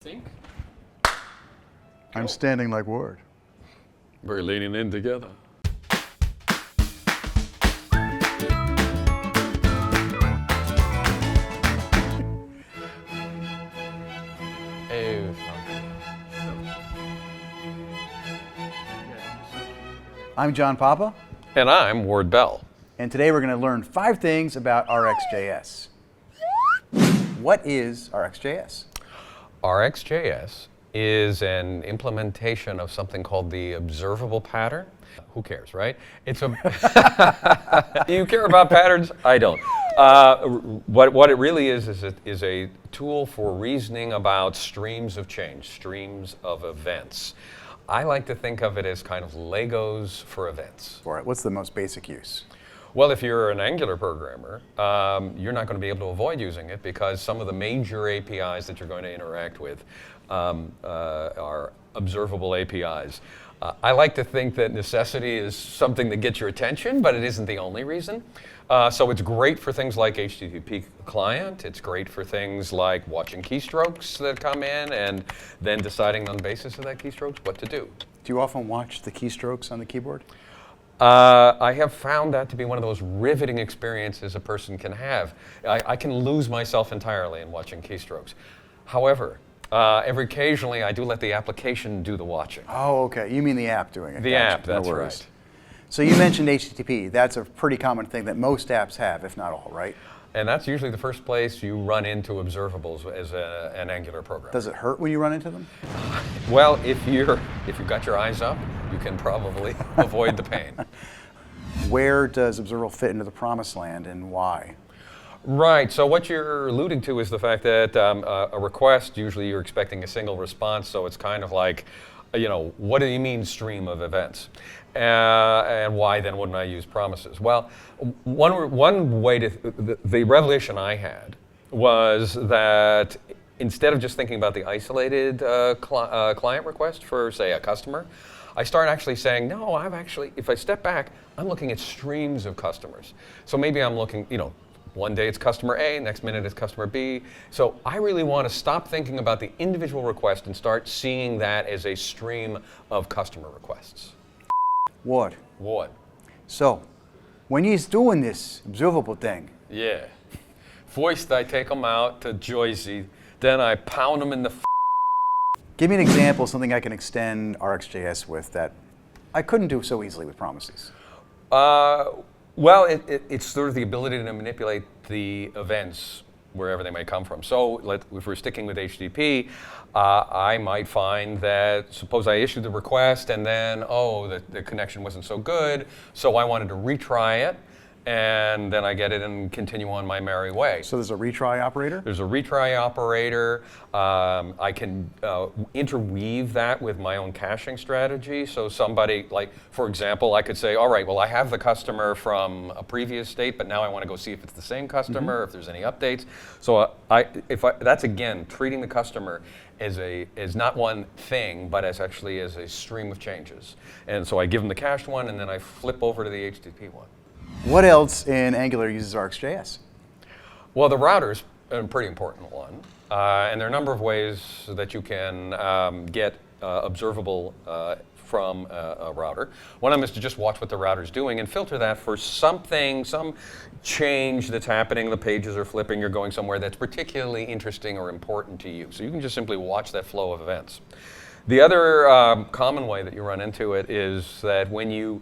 Think? I'm standing like Ward. We're leaning in together. I'm John Papa, And I'm Ward Bell. and today we're going to learn 5 things about RxJS. What is RxJS? RxJS is an implementation of something called the observable pattern. Who cares, right? It's a. Do you care about patterns? I don't. What it really is a tool for reasoning about streams of change, streams of events. I like to think of it as kind of Legos for events. For it, what's the most basic use? Well, if you're an Angular programmer, you're not going to be able to avoid using it because some of the major APIs that you're going to interact with are observable APIs. I like to think that necessity is something that gets your attention, but it isn't the only reason. So it's great for things like HTTP client. It's great for things like watching keystrokes that come in and then deciding on the basis of that keystrokes what to do. Do you often watch the keystrokes on the keyboard? I have found that to be one of those riveting experiences a person can have. I can lose myself entirely in watching keystrokes. However, every occasionally I do let the application do the watching. Oh, okay. You mean the app doing it? The Gotcha. app, that's No worries. right. So you mentioned HTTP. That's a pretty common thing that most apps have, if not all, right? And that's usually the first place you run into observables as an Angular program. Does it hurt when you run into them? Well, if you've got your eyes up, you can probably avoid the pain. Where does observable fit into the promised land and why? Right, so what you're alluding to is the fact that a request, usually you're expecting a single response, so it's kind of like, what do you mean stream of events? And why then wouldn't I use promises? Well, one way the revelation I had was that instead of just thinking about the isolated client request for, say, a customer, I start actually saying, no, if I step back, I'm looking at streams of customers. So maybe I'm looking, one day it's customer A, next minute it's customer B. So I really want to stop thinking about the individual request and start seeing that as a stream of customer requests. What? So, when he's doing this observable thing, yeah. First I take them out to Jersey, then I pound them in the give me an example of something I can extend RxJS with that I couldn't do so easily with promises. Well, it's sort of the ability to manipulate the events wherever they may come from. So if we're sticking with HTTP, I might find that, suppose I issued the request and then, the connection wasn't so good, so I wanted to retry it, and then I get it and continue on my merry way. So there's a retry operator? There's a retry operator. I can interweave that with my own caching strategy. So somebody, like, for example, I could say, all right, well, I have the customer from a previous state, but now I want to go see if it's the same customer, if there's any updates. So that's, again, treating the customer as not one thing, but as a stream of changes. And so I give them the cached one, and then I flip over to the HTTP one. What else in Angular uses RxJS? Well, the router's a pretty important one. And there are a number of ways that you can get observable from a router. One of them is to just watch what the router's doing and filter that for some change that's happening. The pages are flipping, you're going somewhere that's particularly interesting or important to you. So you can just simply watch that flow of events. The other common way that you run into it is that when you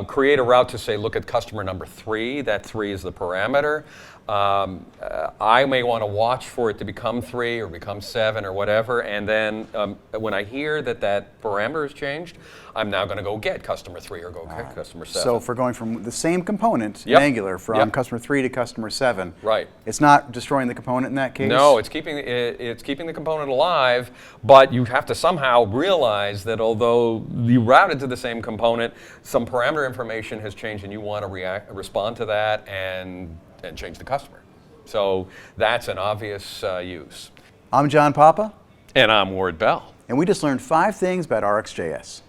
create a route to say, look at customer number 3, that 3 is the parameter. I may want to watch for it to become 3 or become 7 or whatever, and then when I hear that parameter has changed, I'm now going to go get customer 3 or go get customer 7. So if we're going from the same component in Yep. Angular from customer 3 to customer 7, Right. It's not destroying the component in that case? No, it's keeping the component alive, but you have to somehow realize that although you routed to the same component, some parameter information has changed and you want to respond to that and change the customer. So that's an obvious use. I'm John Papa. And I'm Ward Bell. And we just learned 5 things about RxJS.